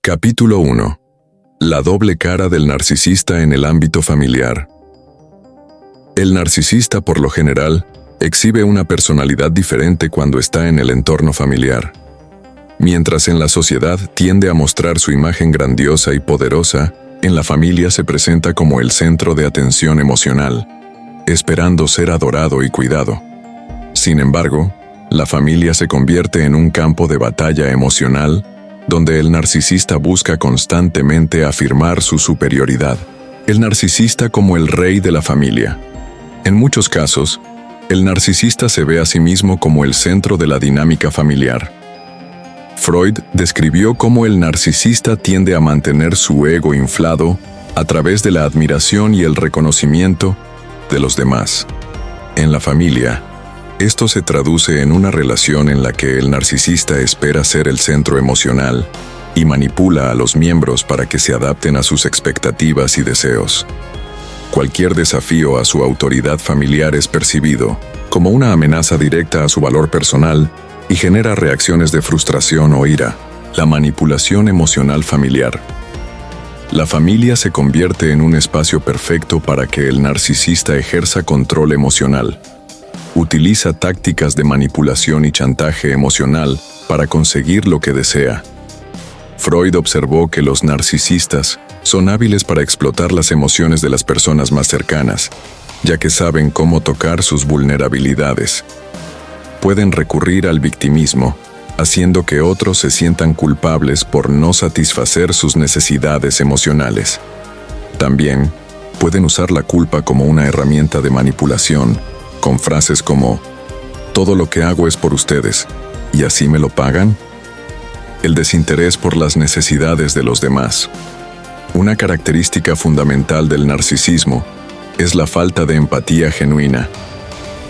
Capítulo 1. La doble cara del narcisista en el ámbito familiar. El narcisista, por lo general, exhibe una personalidad diferente cuando está en el entorno familiar. Mientras en la sociedad tiende a mostrar su imagen grandiosa y poderosa, en la familia se presenta como el centro de atención emocional, esperando ser adorado y cuidado. Sin embargo, la familia se convierte en un campo de batalla emocional, donde el narcisista busca constantemente afirmar su superioridad. El narcisista como el rey de la familia. En muchos casos, el narcisista se ve a sí mismo como el centro de la dinámica familiar. Freud describió cómo el narcisista tiende a mantener su ego inflado a través de la admiración y el reconocimiento de los demás. En la familia, esto se traduce en una relación en la que el narcisista espera ser el centro emocional y manipula a los miembros para que se adapten a sus expectativas y deseos. Cualquier desafío a su autoridad familiar es percibido como una amenaza directa a su valor personal y genera reacciones de frustración o ira. La manipulación emocional familiar. La familia se convierte en un espacio perfecto para que el narcisista ejerza control emocional. Utiliza tácticas de manipulación y chantaje emocional para conseguir lo que desea. Freud observó que los narcisistas son hábiles para explotar las emociones de las personas más cercanas, ya que saben cómo tocar sus vulnerabilidades. Pueden recurrir al victimismo, haciendo que otros se sientan culpables por no satisfacer sus necesidades emocionales. También pueden usar la culpa como una herramienta de manipulación, con frases como «todo lo que hago es por ustedes, ¿y así me lo pagan?». El desinterés por las necesidades de los demás. Una característica fundamental del narcisismo es la falta de empatía genuina.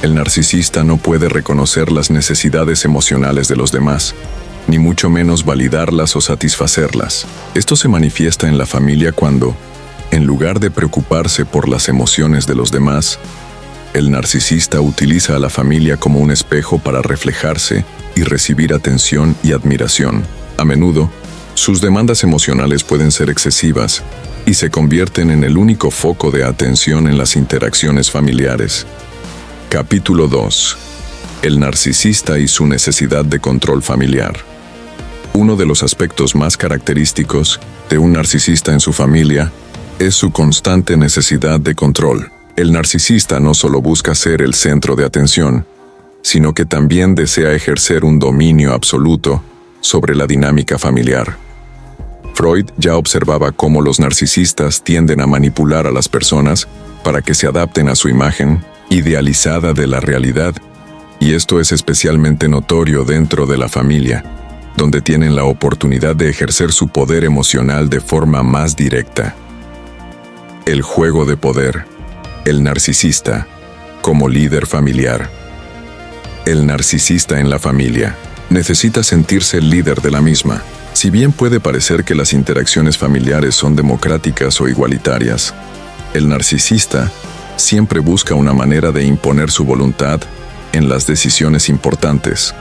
El narcisista no puede reconocer las necesidades emocionales de los demás, ni mucho menos validarlas o satisfacerlas. Esto se manifiesta en la familia cuando, en lugar de preocuparse por las emociones de los demás, el narcisista utiliza a la familia como un espejo para reflejarse y recibir atención y admiración. A menudo, sus demandas emocionales pueden ser excesivas y se convierten en el único foco de atención en las interacciones familiares. Capítulo 2. El narcisista y su necesidad de control familiar. Uno de los aspectos más característicos de un narcisista en su familia es su constante necesidad de control. El narcisista no solo busca ser el centro de atención, sino que también desea ejercer un dominio absoluto sobre la dinámica familiar. Freud ya observaba cómo los narcisistas tienden a manipular a las personas para que se adapten a su imagen idealizada de la realidad, y esto es especialmente notorio dentro de la familia, donde tienen la oportunidad de ejercer su poder emocional de forma más directa. El juego de poder. El narcisista, como líder familiar. El narcisista en la familia necesita sentirse el líder de la misma. Si bien puede parecer que las interacciones familiares son democráticas o igualitarias, el narcisista siempre busca una manera de imponer su voluntad en las decisiones importantes.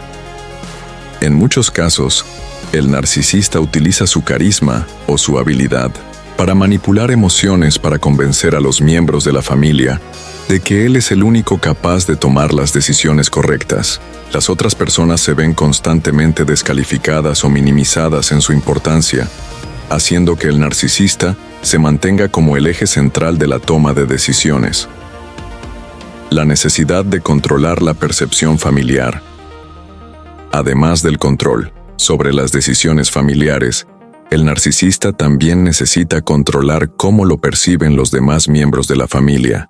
En muchos casos, el narcisista utiliza su carisma o su habilidad para manipular emociones para convencer a los miembros de la familia de que él es el único capaz de tomar las decisiones correctas. Las otras personas se ven constantemente descalificadas o minimizadas en su importancia, haciendo que el narcisista se mantenga como el eje central de la toma de decisiones. La necesidad de controlar la percepción familiar. Además del control sobre las decisiones familiares, el narcisista también necesita controlar cómo lo perciben los demás miembros de la familia.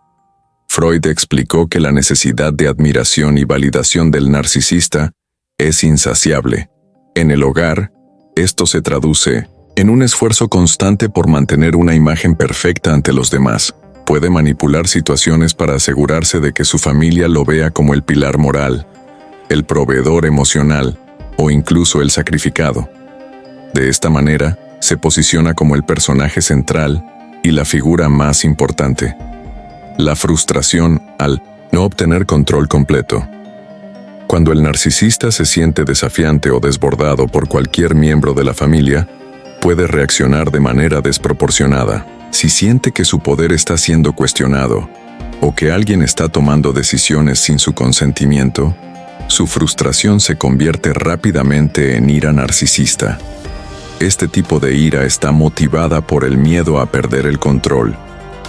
Freud explicó que la necesidad de admiración y validación del narcisista es insaciable. En el hogar, esto se traduce en un esfuerzo constante por mantener una imagen perfecta ante los demás. Puede manipular situaciones para asegurarse de que su familia lo vea como el pilar moral, el proveedor emocional o incluso el sacrificado. De esta manera, se posiciona como el personaje central y la figura más importante. La frustración al no obtener control completo. Cuando el narcisista se siente desafiante o desbordado por cualquier miembro de la familia, puede reaccionar de manera desproporcionada. Si siente que su poder está siendo cuestionado o que alguien está tomando decisiones sin su consentimiento, su frustración se convierte rápidamente en ira narcisista. Este tipo de ira está motivada por el miedo a perder el control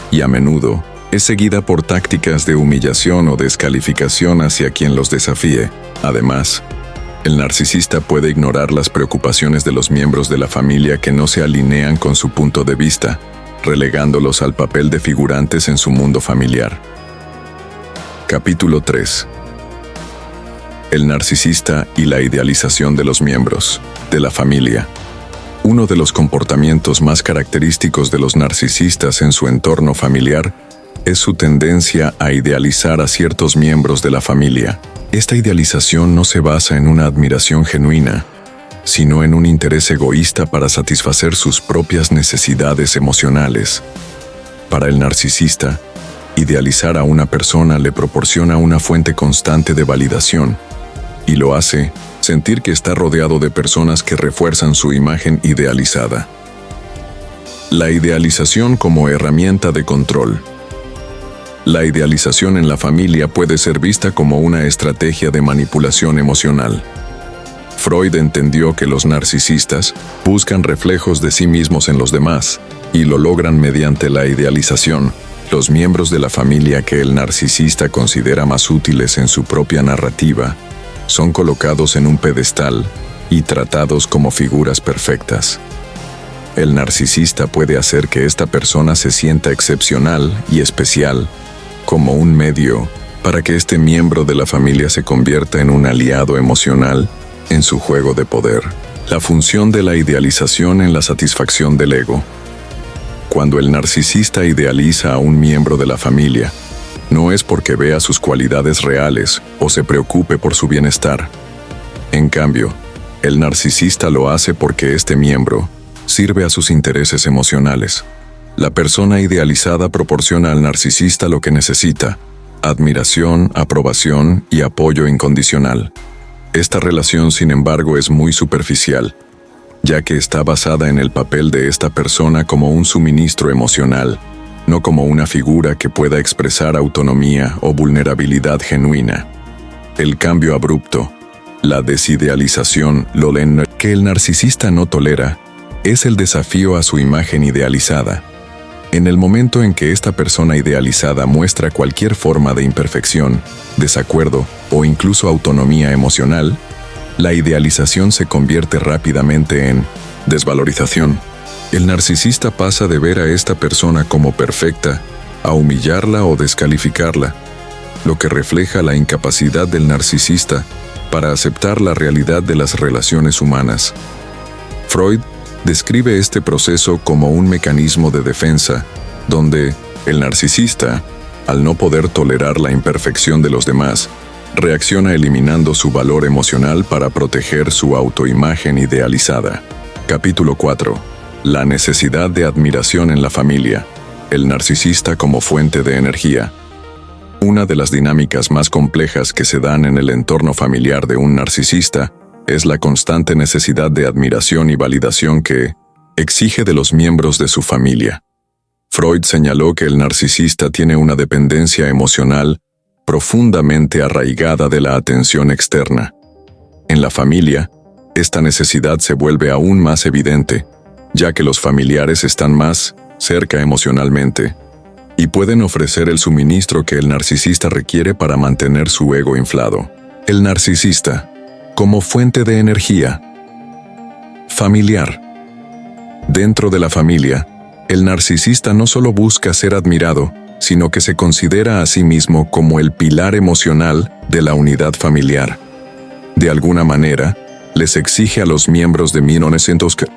y a menudo es seguida por tácticas de humillación o descalificación hacia quien los desafíe. Además, el narcisista puede ignorar las preocupaciones de los miembros de la familia que no se alinean con su punto de vista, relegándolos al papel de figurantes en su mundo familiar. Capítulo 3. El narcisista y la idealización de los miembros de la familia. Uno de los comportamientos más característicos de los narcisistas en su entorno familiar es su tendencia a idealizar a ciertos miembros de la familia. Esta idealización no se basa en una admiración genuina, sino en un interés egoísta para satisfacer sus propias necesidades emocionales. Para el narcisista, idealizar a una persona le proporciona una fuente constante de validación y lo hace sentir que está rodeado de personas que refuerzan su imagen idealizada. La idealización como herramienta de control. La idealización en la familia puede ser vista como una estrategia de manipulación emocional. Freud entendió que los narcisistas buscan reflejos de sí mismos en los demás y lo logran mediante la idealización. Los miembros de la familia que el narcisista considera más útiles en su propia narrativa son colocados en un pedestal y tratados como figuras perfectas. El narcisista puede hacer que esta persona se sienta excepcional y especial, como un medio para que este miembro de la familia se convierta en un aliado emocional en su juego de poder. La función de la idealización en la satisfacción del ego. Cuando el narcisista idealiza a un miembro de la familia, no es porque vea sus cualidades reales o se preocupe por su bienestar. En cambio, el narcisista lo hace porque este miembro sirve a sus intereses emocionales. La persona idealizada proporciona al narcisista lo que necesita: admiración, aprobación y apoyo incondicional. Esta relación, sin embargo, es muy superficial, ya que está basada en el papel de esta persona como un suministro emocional, no como una figura que pueda expresar autonomía o vulnerabilidad genuina. El cambio abrupto, la desidealización, que el narcisista no tolera, es el desafío a su imagen idealizada. En el momento en que esta persona idealizada muestra cualquier forma de imperfección, desacuerdo o incluso autonomía emocional, la idealización se convierte rápidamente en desvalorización. El narcisista pasa de ver a esta persona como perfecta a humillarla o descalificarla, lo que refleja la incapacidad del narcisista para aceptar la realidad de las relaciones humanas. Freud describe este proceso como un mecanismo de defensa, donde el narcisista, al no poder tolerar la imperfección de los demás, reacciona eliminando su valor emocional para proteger su autoimagen idealizada. Capítulo 4. La necesidad de admiración en la familia. El narcisista como fuente de energía. Una de las dinámicas más complejas que se dan en el entorno familiar de un narcisista es la constante necesidad de admiración y validación que exige de los miembros de su familia. Freud señaló que el narcisista tiene una dependencia emocional profundamente arraigada de la atención externa. En la familia, esta necesidad se vuelve aún más evidente, ya que los familiares están más cerca emocionalmente y pueden ofrecer el suministro que el narcisista requiere para mantener su ego inflado. El narcisista, como fuente de energía. Familiar. Dentro de la familia, el narcisista no solo busca ser admirado, sino que se considera a sí mismo como el pilar emocional de la unidad familiar. De alguna manera, les exige a los miembros de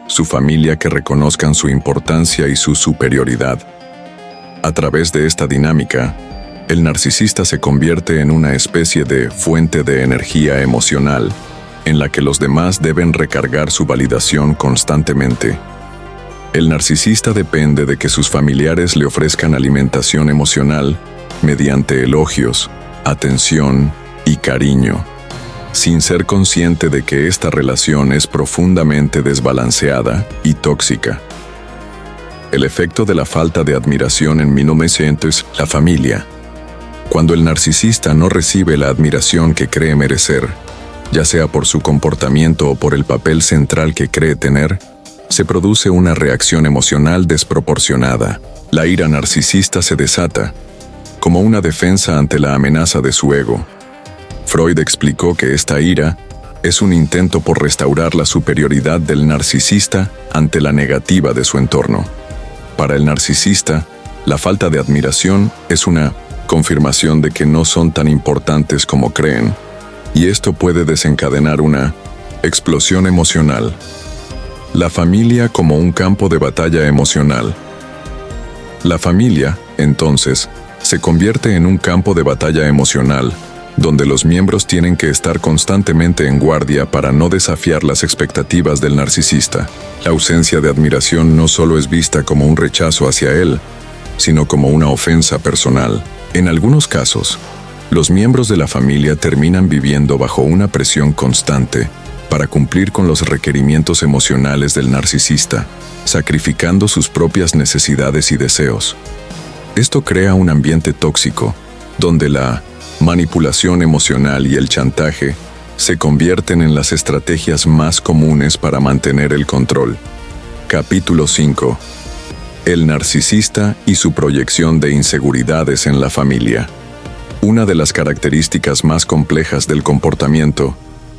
su familia que reconozcan su importancia y su superioridad. A través de esta dinámica, el narcisista se convierte en una especie de fuente de energía emocional, en la que los demás deben recargar su validación constantemente. El narcisista depende de que sus familiares le ofrezcan alimentación emocional mediante elogios, atención y cariño. sin ser consciente de que esta relación es profundamente desbalanceada y tóxica. El efecto de la falta de admiración en 1900, la familia. Cuando el narcisista no recibe la admiración que cree merecer, ya sea por su comportamiento o por el papel central que cree tener, se produce una reacción emocional desproporcionada. La ira narcisista se desata, como una defensa ante la amenaza de su ego. Freud explicó que esta ira es un intento por restaurar la superioridad del narcisista ante la negativa de su entorno. Para el narcisista, la falta de admiración es una confirmación de que no son tan importantes como creen, y esto puede desencadenar una explosión emocional. La familia como un campo de batalla emocional. La familia, entonces, se convierte en un campo de batalla emocional, donde los miembros tienen que estar constantemente en guardia para no desafiar las expectativas del narcisista. La ausencia de admiración no solo es vista como un rechazo hacia él, sino como una ofensa personal. En algunos casos, los miembros de la familia terminan viviendo bajo una presión constante para cumplir con los requerimientos emocionales del narcisista, sacrificando sus propias necesidades y deseos. Esto crea un ambiente tóxico, donde la manipulación emocional y el chantaje se convierten en las estrategias más comunes para mantener el control. Capítulo 5. El narcisista y su proyección de inseguridades en la familia. Una de las características más complejas del comportamiento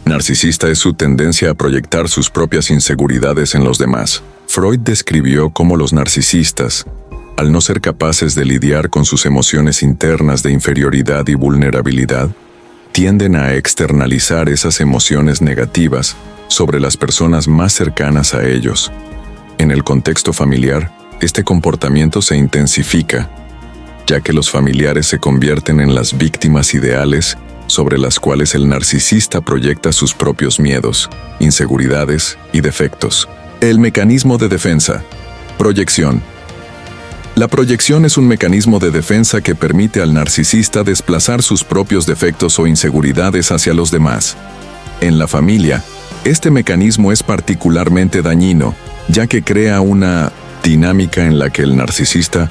narcisista es su tendencia a proyectar sus propias inseguridades en los demás. Freud describió cómo los narcisistas, al no ser capaces de lidiar con sus emociones internas de inferioridad y vulnerabilidad, tienden a externalizar esas emociones negativas sobre las personas más cercanas a ellos. En el contexto familiar, este comportamiento se intensifica, ya que los familiares se convierten en las víctimas ideales sobre las cuales el narcisista proyecta sus propios miedos, inseguridades y defectos. El mecanismo de defensa. Proyección. La proyección es un mecanismo de defensa que permite al narcisista desplazar sus propios defectos o inseguridades hacia los demás. En la familia, este mecanismo es particularmente dañino, ya que crea una dinámica en la que el narcisista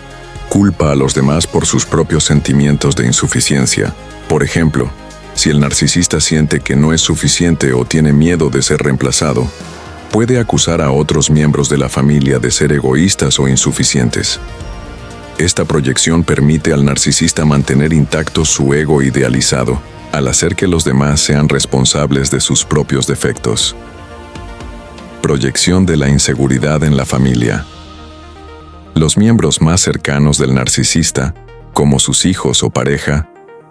culpa a los demás por sus propios sentimientos de insuficiencia. Por ejemplo, si el narcisista siente que no es suficiente o tiene miedo de ser reemplazado, puede acusar a otros miembros de la familia de ser egoístas o insuficientes. Esta proyección permite al narcisista mantener intacto su ego idealizado, al hacer que los demás sean responsables de sus propios defectos. Proyección de la inseguridad en la familia. Los miembros más cercanos del narcisista, como sus hijos o pareja,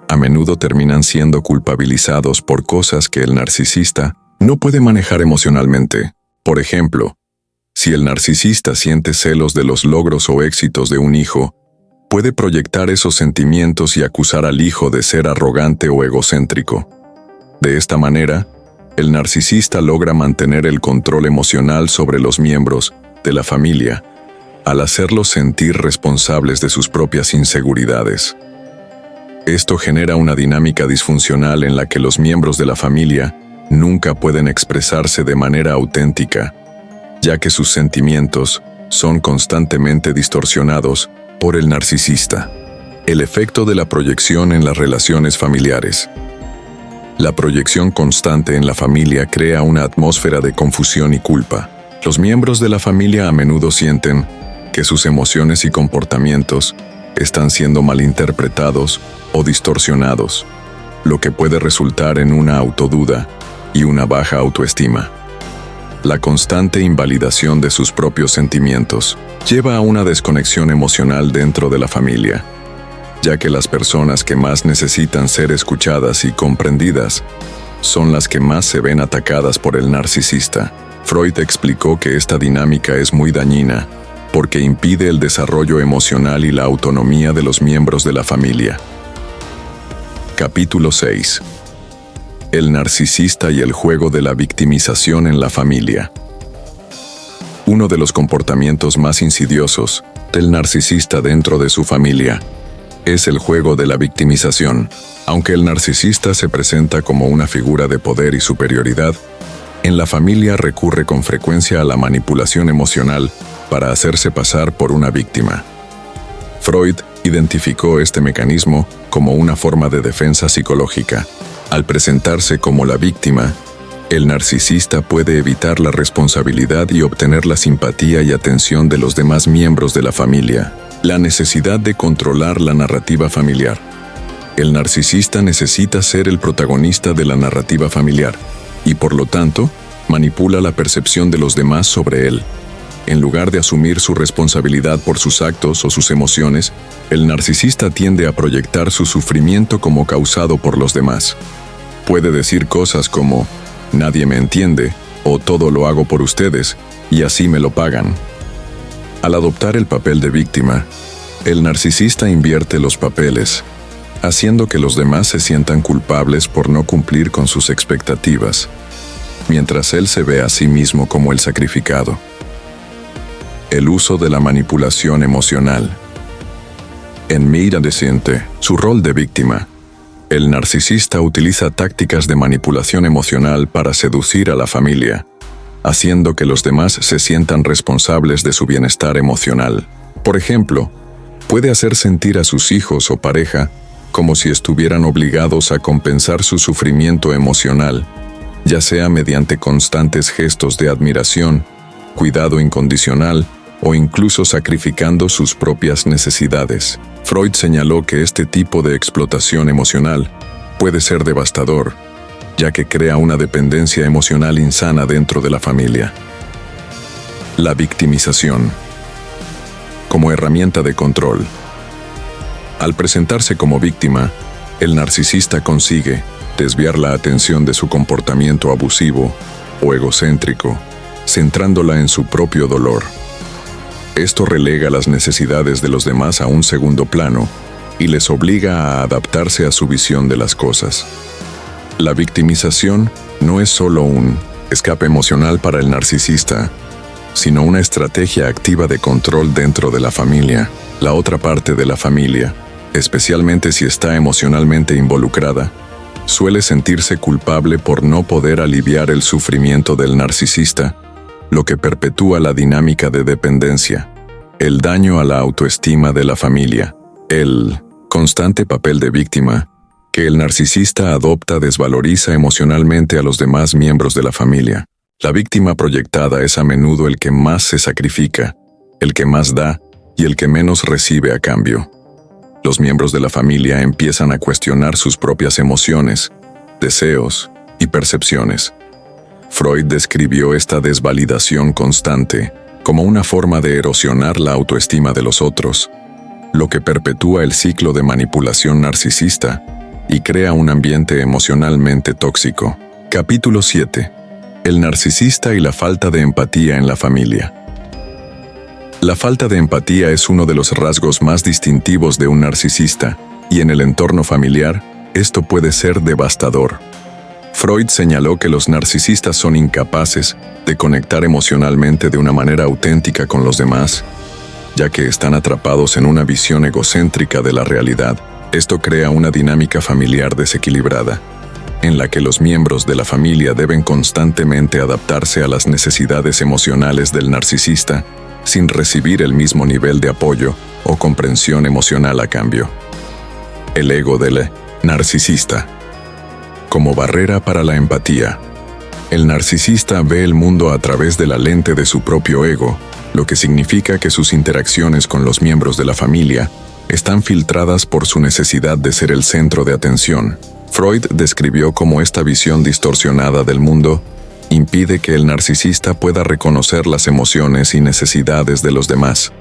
a menudo terminan siendo culpabilizados por cosas que el narcisista no puede manejar emocionalmente. Por ejemplo, si el narcisista siente celos de los logros o éxitos de un hijo, puede proyectar esos sentimientos y acusar al hijo de ser arrogante o egocéntrico. De esta manera, el narcisista logra mantener el control emocional sobre los miembros de la familia, al hacerlos sentir responsables de sus propias inseguridades. Esto genera una dinámica disfuncional en la que los miembros de la familia nunca pueden expresarse de manera auténtica, ya que sus sentimientos son constantemente distorsionados por el narcisista. El efecto de la proyección en las relaciones familiares. La proyección constante en la familia crea una atmósfera de confusión y culpa. Los miembros de la familia a menudo sienten que sus emociones y comportamientos están siendo malinterpretados o distorsionados, lo que puede resultar en una autoduda y una baja autoestima. La constante invalidación de sus propios sentimientos lleva a una desconexión emocional dentro de la familia, ya que las personas que más necesitan ser escuchadas y comprendidas son las que más se ven atacadas por el narcisista. Freud explicó que esta dinámica es muy dañina porque impide el desarrollo emocional y la autonomía de los miembros de la familia. Capítulo 6. El narcisista y el juego de la victimización en la familia. Uno de los comportamientos más insidiosos del narcisista dentro de su familia es el juego de la victimización. Aunque el narcisista se presenta como una figura de poder y superioridad, en la familia recurre con frecuencia a la manipulación emocional para hacerse pasar por una víctima. Freud identificó este mecanismo como una forma de defensa psicológica. Al presentarse como la víctima, el narcisista puede evitar la responsabilidad y obtener la simpatía y atención de los demás miembros de la familia. La necesidad de controlar la narrativa familiar. El narcisista necesita ser el protagonista de la narrativa familiar y, por lo tanto, manipula la percepción de los demás sobre él. En lugar de asumir su responsabilidad por sus actos o sus emociones, el narcisista tiende a proyectar su sufrimiento como causado por los demás. Puede decir cosas como, nadie me entiende, o todo lo hago por ustedes, y así me lo pagan. Al adoptar el papel de víctima, el narcisista invierte los papeles, haciendo que los demás se sientan culpables por no cumplir con sus expectativas, mientras él se ve a sí mismo como el sacrificado. El uso de la manipulación emocional. En Mira Decente, su rol de víctima, el narcisista utiliza tácticas de manipulación emocional para seducir a la familia, haciendo que los demás se sientan responsables de su bienestar emocional. Por ejemplo, puede hacer sentir a sus hijos o pareja como si estuvieran obligados a compensar su sufrimiento emocional, ya sea mediante constantes gestos de admiración, cuidado incondicional o incluso sacrificando sus propias necesidades. Freud señaló que este tipo de explotación emocional puede ser devastador, ya que crea una dependencia emocional insana dentro de la familia. La victimización. Como herramienta de control. Al presentarse como víctima, el narcisista consigue desviar la atención de su comportamiento abusivo o egocéntrico, centrándola en su propio dolor. Esto relega las necesidades de los demás a un segundo plano y les obliga a adaptarse a su visión de las cosas. La victimización no es solo un escape emocional para el narcisista, sino una estrategia activa de control dentro de la familia. La otra parte de la familia, especialmente si está emocionalmente involucrada, suele sentirse culpable por no poder aliviar el sufrimiento del narcisista, lo que perpetúa la dinámica de dependencia, el daño a la autoestima de la familia, el constante papel de víctima que el narcisista adopta desvaloriza emocionalmente a los demás miembros de la familia. La víctima proyectada es a menudo el que más se sacrifica, el que más da y el que menos recibe a cambio. Los miembros de la familia empiezan a cuestionar sus propias emociones, deseos y percepciones. Freud describió esta desvalidación constante como una forma de erosionar la autoestima de los otros, lo que perpetúa el ciclo de manipulación narcisista y crea un ambiente emocionalmente tóxico. Capítulo 7. El narcisista y la falta de empatía en la familia. La falta de empatía es uno de los rasgos más distintivos de un narcisista, y en el entorno familiar, esto puede ser devastador. Freud señaló que los narcisistas son incapaces de conectar emocionalmente de una manera auténtica con los demás, ya que están atrapados en una visión egocéntrica de la realidad. Esto crea una dinámica familiar desequilibrada, en la que los miembros de la familia deben constantemente adaptarse a las necesidades emocionales del narcisista, sin recibir el mismo nivel de apoyo o comprensión emocional a cambio. El ego del narcisista. Como barrera para la empatía. El narcisista ve el mundo a través de la lente de su propio ego, lo que significa que sus interacciones con los miembros de la familia están filtradas por su necesidad de ser el centro de atención. Freud describió cómo esta visión distorsionada del mundo impide que el narcisista pueda reconocer las emociones y necesidades de los demás.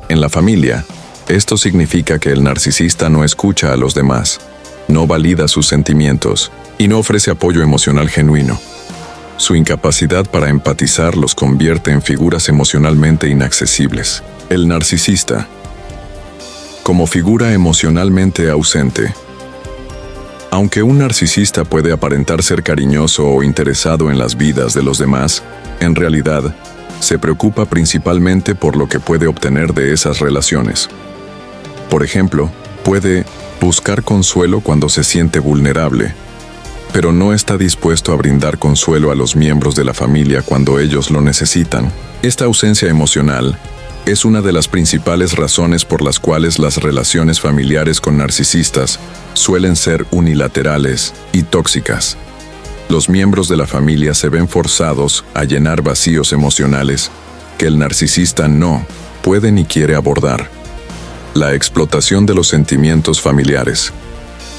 En la familia, esto significa que el narcisista no escucha a los demás, no valida sus sentimientos y no ofrece apoyo emocional genuino. Su incapacidad para empatizar los convierte en figuras emocionalmente inaccesibles. El narcisista, como figura emocionalmente ausente. Aunque un narcisista puede aparentar ser cariñoso o interesado en las vidas de los demás, en realidad, se preocupa principalmente por lo que puede obtener de esas relaciones. Por ejemplo, Puede buscar consuelo cuando se siente vulnerable, pero no está dispuesto a brindar consuelo a los miembros de la familia cuando ellos lo necesitan. Esta ausencia emocional es una de las principales razones por las cuales las relaciones familiares con narcisistas suelen ser unilaterales y tóxicas. Los miembros de la familia se ven forzados a llenar vacíos emocionales que el narcisista no puede ni quiere abordar. La explotación de los sentimientos familiares.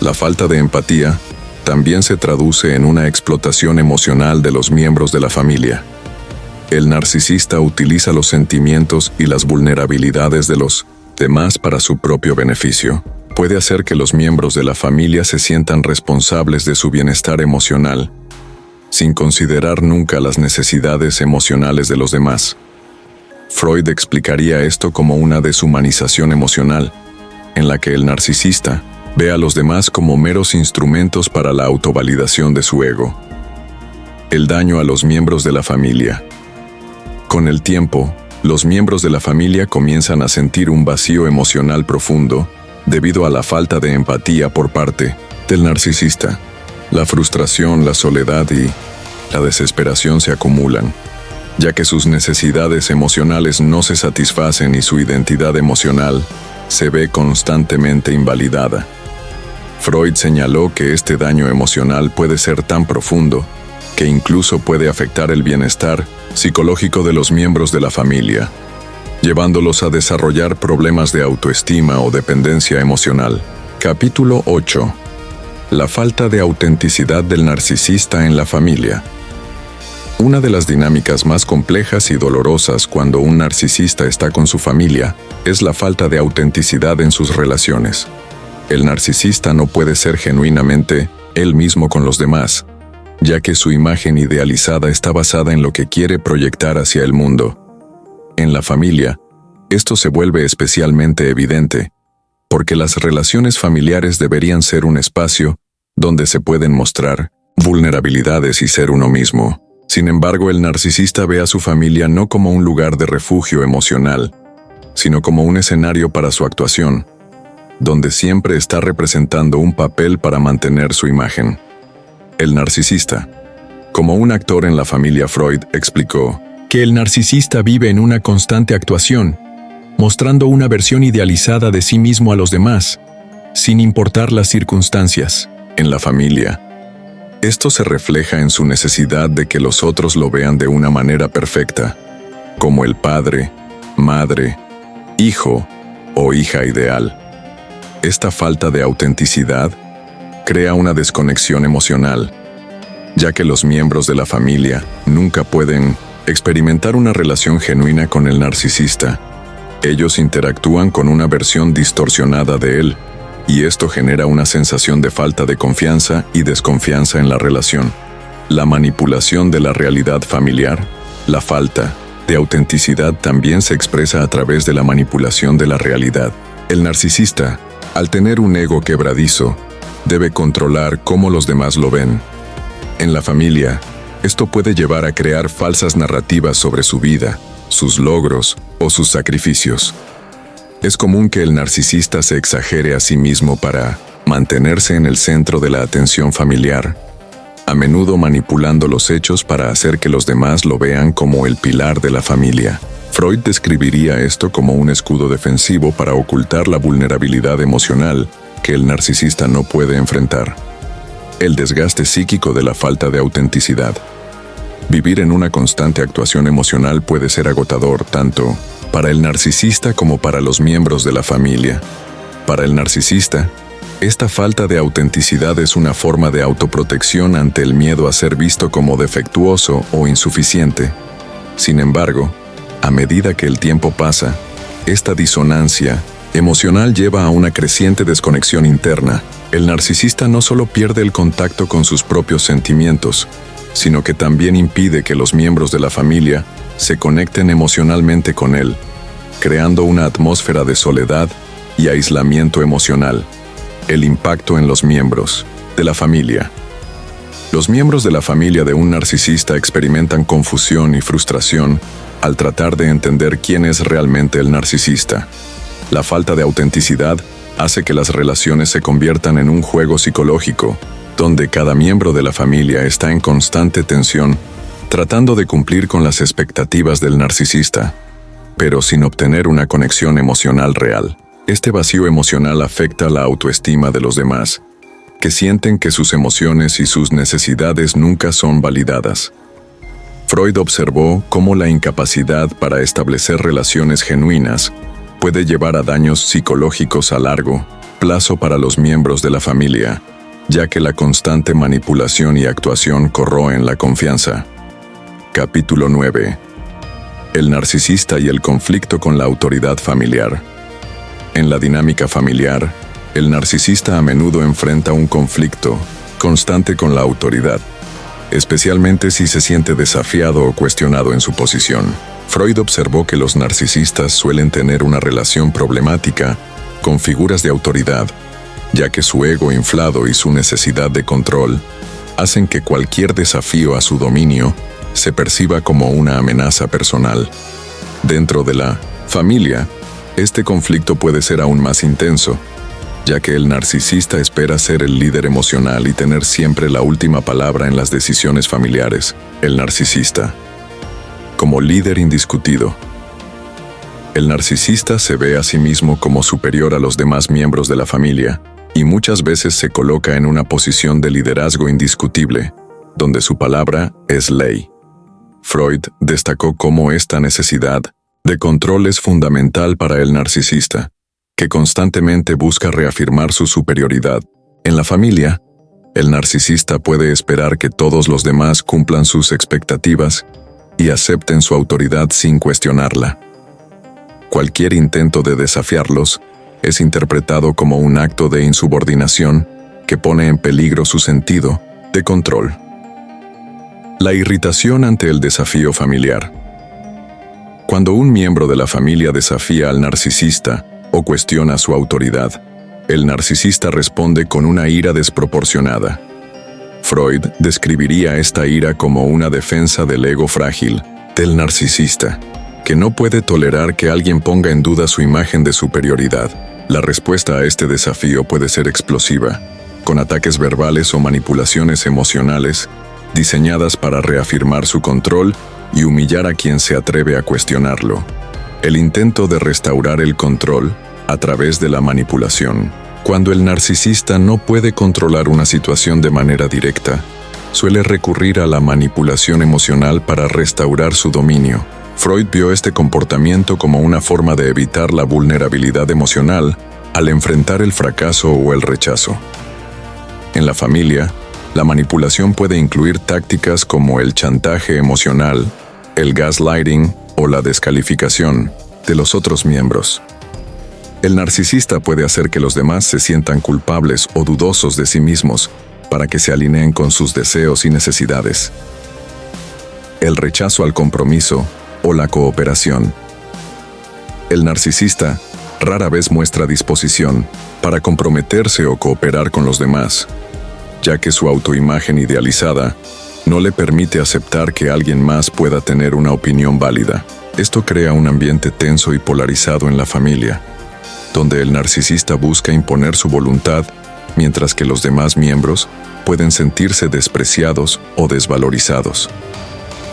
La falta de empatía también se traduce en una explotación emocional de los miembros de la familia. El narcisista utiliza los sentimientos y las vulnerabilidades de los demás para su propio beneficio. Puede hacer que los miembros de la familia se sientan responsables de su bienestar emocional, sin considerar nunca las necesidades emocionales de los demás. Freud explicaría esto como una deshumanización emocional, en la que el narcisista ve a los demás como meros instrumentos para la autovalidación de su ego. El daño a los miembros de la familia. Con el tiempo, los miembros de la familia comienzan a sentir un vacío emocional profundo debido a la falta de empatía por parte del narcisista. La frustración, la soledad y la desesperación se acumulan, ya que sus necesidades emocionales no se satisfacen y su identidad emocional se ve constantemente invalidada. Freud señaló que este daño emocional puede ser tan profundo que incluso puede afectar el bienestar psicológico de los miembros de la familia, llevándolos a desarrollar problemas de autoestima o dependencia emocional. Capítulo 8. La falta de autenticidad del narcisista en la familia. Una de las dinámicas más complejas y dolorosas cuando un narcisista está con su familia es la falta de autenticidad en sus relaciones. El narcisista no puede ser genuinamente él mismo con los demás, ya que su imagen idealizada está basada en lo que quiere proyectar hacia el mundo. En la familia, esto se vuelve especialmente evidente, porque las relaciones familiares deberían ser un espacio donde se pueden mostrar vulnerabilidades y ser uno mismo. Sin embargo, el narcisista ve a su familia no como un lugar de refugio emocional, sino como un escenario para su actuación, donde siempre está representando un papel para mantener su imagen. El narcisista. Como un actor en la familia, Freud explicó que el narcisista vive en una constante actuación, mostrando una versión idealizada de sí mismo a los demás, sin importar las circunstancias. En la familia, esto se refleja en su necesidad de que los otros lo vean de una manera perfecta, como el padre, madre, hijo o hija ideal. Esta falta de autenticidad crea una desconexión emocional, ya que los miembros de la familia nunca pueden experimentar una relación genuina con el narcisista. Ellos interactúan con una versión distorsionada de él, y esto genera una sensación de falta de confianza y desconfianza en la relación. La manipulación de la realidad familiar. La falta de autenticidad también se expresa a través de la manipulación de la realidad. El narcisista, al tener un ego quebradizo, debe controlar cómo los demás lo ven. En la familia, esto puede llevar a crear falsas narrativas sobre su vida, sus logros o sus sacrificios. Es común que el narcisista se exagere a sí mismo para mantenerse en el centro de la atención familiar, a menudo manipulando los hechos para hacer que los demás lo vean como el pilar de la familia. Freud describiría esto como un escudo defensivo para ocultar la vulnerabilidad emocional que el narcisista no puede enfrentar. El desgaste psíquico de la falta de autenticidad. Vivir en una constante actuación emocional puede ser agotador tanto para el narcisista como para los miembros de la familia. Para el narcisista, esta falta de autenticidad es una forma de autoprotección ante el miedo a ser visto como defectuoso o insuficiente. Sin embargo, a medida que el tiempo pasa, esta disonancia emocional lleva a una creciente desconexión interna. El narcisista no solo pierde el contacto con sus propios sentimientos, sino que también impide que los miembros de la familia se conecten emocionalmente con él, creando una atmósfera de soledad y aislamiento emocional. El impacto en los miembros de la familia. Los miembros de la familia de un narcisista experimentan confusión y frustración al tratar de entender quién es realmente el narcisista. La falta de autenticidad hace que las relaciones se conviertan en un juego psicológico, donde cada miembro de la familia está en constante tensión, tratando de cumplir con las expectativas del narcisista, pero sin obtener una conexión emocional real. Este vacío emocional afecta la autoestima de los demás, que sienten que sus emociones y sus necesidades nunca son validadas. Freud observó cómo la incapacidad para establecer relaciones genuinas puede llevar a daños psicológicos a largo plazo para los miembros de la familia, ya que la constante manipulación y actuación corroen la confianza. Capítulo 9. El narcisista y el conflicto con la autoridad familiar. En la dinámica familiar, el narcisista a menudo enfrenta un conflicto constante con la autoridad, especialmente si se siente desafiado o cuestionado en su posición. Freud observó que los narcisistas suelen tener una relación problemática con figuras de autoridad, ya que su ego inflado y su necesidad de control hacen que cualquier desafío a su dominio se perciba como una amenaza personal. Dentro de la familia, este conflicto puede ser aún más intenso, ya que el narcisista espera ser el líder emocional y tener siempre la última palabra en las decisiones familiares. El narcisista, como líder indiscutido. El narcisista se ve a sí mismo como superior a los demás miembros de la familia y muchas veces se coloca en una posición de liderazgo indiscutible, donde su palabra es ley. Freud destacó cómo esta necesidad de control es fundamental para el narcisista, que constantemente busca reafirmar su superioridad. En la familia, el narcisista puede esperar que todos los demás cumplan sus expectativas y acepten su autoridad sin cuestionarla. Cualquier intento de desafiarlos es interpretado como un acto de insubordinación que pone en peligro su sentido de control. La irritación ante el desafío familiar. Cuando un miembro de la familia desafía al narcisista o cuestiona su autoridad, el narcisista responde con una ira desproporcionada. Freud describiría esta ira como una defensa del ego frágil del narcisista, que no puede tolerar que alguien ponga en duda su imagen de superioridad. La respuesta a este desafío puede ser explosiva, con ataques verbales o manipulaciones emocionales diseñadas para reafirmar su control y humillar a quien se atreve a cuestionarlo. El intento de restaurar el control a través de la manipulación. Cuando el narcisista no puede controlar una situación de manera directa, suele recurrir a la manipulación emocional para restaurar su dominio. Freud vio este comportamiento como una forma de evitar la vulnerabilidad emocional al enfrentar el fracaso o el rechazo. En la familia, la manipulación puede incluir tácticas como el chantaje emocional, el gaslighting o la descalificación de los otros miembros. El narcisista puede hacer que los demás se sientan culpables o dudosos de sí mismos para que se alineen con sus deseos y necesidades. El rechazo al compromiso o la cooperación. El narcisista rara vez muestra disposición para comprometerse o cooperar con los demás, ya que su autoimagen idealizada no le permite aceptar que alguien más pueda tener una opinión válida. Esto crea un ambiente tenso y polarizado en la familia, donde el narcisista busca imponer su voluntad, mientras que los demás miembros pueden sentirse despreciados o desvalorizados.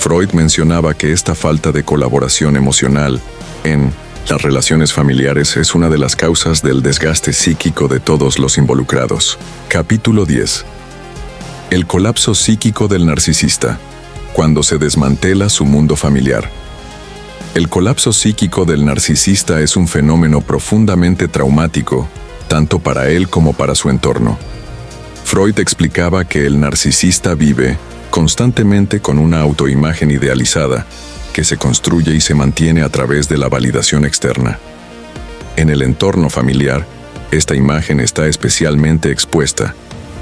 Freud mencionaba que esta falta de colaboración emocional en las relaciones familiares es una de las causas del desgaste psíquico de todos los involucrados. Capítulo 10. El colapso psíquico del narcisista, cuando se desmantela su mundo familiar. El colapso psíquico del narcisista es un fenómeno profundamente traumático, tanto para él como para su entorno. Freud explicaba que el narcisista vive constantemente con una autoimagen idealizada, que se construye y se mantiene a través de la validación externa. En el entorno familiar, esta imagen está especialmente expuesta,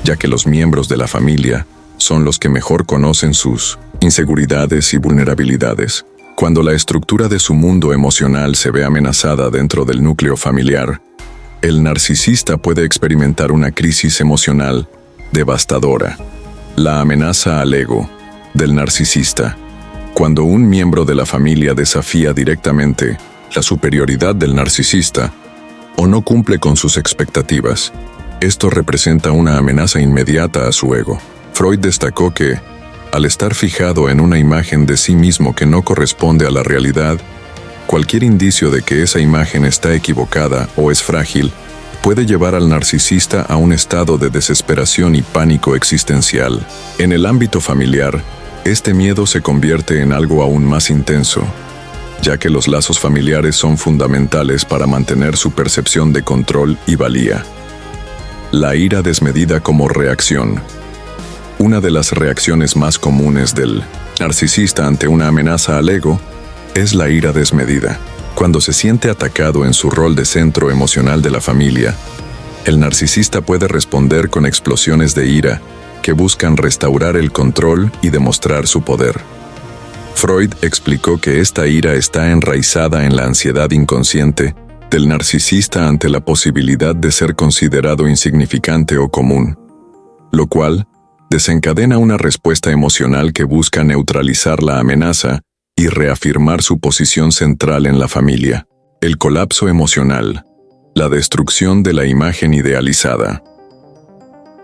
ya que los miembros de la familia son los que mejor conocen sus inseguridades y vulnerabilidades. Cuando la estructura de su mundo emocional se ve amenazada dentro del núcleo familiar, el narcisista puede experimentar una crisis emocional devastadora. La amenaza al ego del narcisista. Cuando un miembro de la familia desafía directamente la superioridad del narcisista, o no cumple con sus expectativas. Esto representa una amenaza inmediata a su ego. Freud destacó que, al estar fijado en una imagen de sí mismo que no corresponde a la realidad, cualquier indicio de que esa imagen está equivocada o es frágil puede llevar al narcisista a un estado de desesperación y pánico existencial. En el ámbito familiar, este miedo se convierte en algo aún más intenso, ya que los lazos familiares son fundamentales para mantener su percepción de control y valía. La ira desmedida como reacción. Una de las reacciones más comunes del narcisista ante una amenaza al ego es la ira desmedida. Cuando se siente atacado en su rol de centro emocional de la familia, el narcisista puede responder con explosiones de ira que buscan restaurar el control y demostrar su poder. Freud explicó que esta ira está enraizada en la ansiedad inconsciente del narcisista ante la posibilidad de ser considerado insignificante o común, lo cual desencadena una respuesta emocional que busca neutralizar la amenaza y reafirmar su posición central en la familia. El colapso emocional. La destrucción de la imagen idealizada.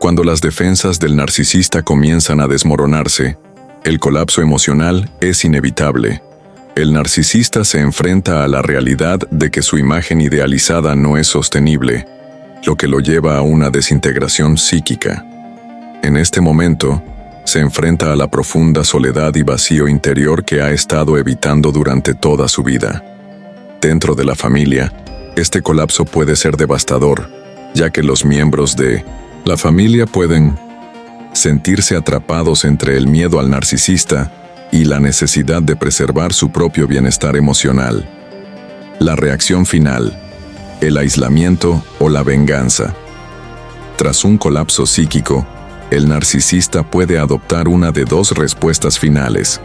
Cuando las defensas del narcisista comienzan a desmoronarse, el colapso emocional es inevitable. El narcisista se enfrenta a la realidad de que su imagen idealizada no es sostenible, lo que lo lleva a una desintegración psíquica. En este momento, se enfrenta a la profunda soledad y vacío interior que ha estado evitando durante toda su vida. Dentro de la familia, este colapso puede ser devastador, ya que los miembros de la familia pueden sentirse atrapados entre el miedo al narcisista y la necesidad de preservar su propio bienestar emocional. La reacción final, el aislamiento o la venganza. Tras un colapso psíquico, el narcisista puede adoptar una de dos respuestas finales: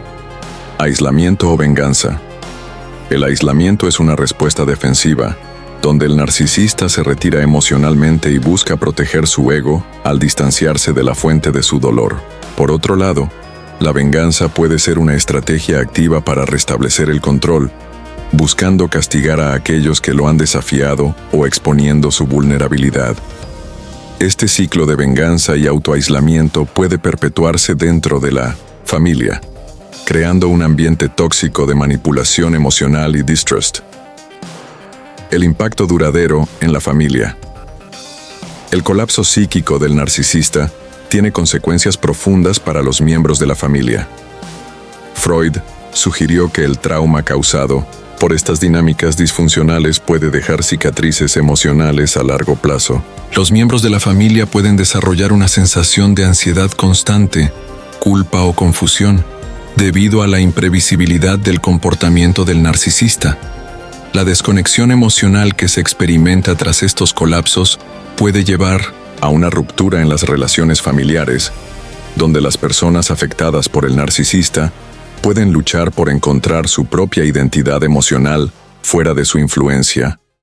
aislamiento o venganza. El aislamiento es una respuesta defensiva, donde el narcisista se retira emocionalmente y busca proteger su ego al distanciarse de la fuente de su dolor. Por otro lado, la venganza puede ser una estrategia activa para restablecer el control, buscando castigar a aquellos que lo han desafiado o exponiendo su vulnerabilidad. Este ciclo de venganza y autoaislamiento puede perpetuarse dentro de la familia, creando un ambiente tóxico de manipulación emocional y distrust. El impacto duradero en la familia. El colapso psíquico del narcisista tiene consecuencias profundas para los miembros de la familia. Freud sugirió que el trauma causado por estas dinámicas disfuncionales puede dejar cicatrices emocionales a largo plazo. Los miembros de la familia pueden desarrollar una sensación de ansiedad constante, culpa o confusión, debido a la imprevisibilidad del comportamiento del narcisista. La desconexión emocional que se experimenta tras estos colapsos puede llevar a una ruptura en las relaciones familiares, donde las personas afectadas por el narcisista pueden luchar por encontrar su propia identidad emocional fuera de su influencia.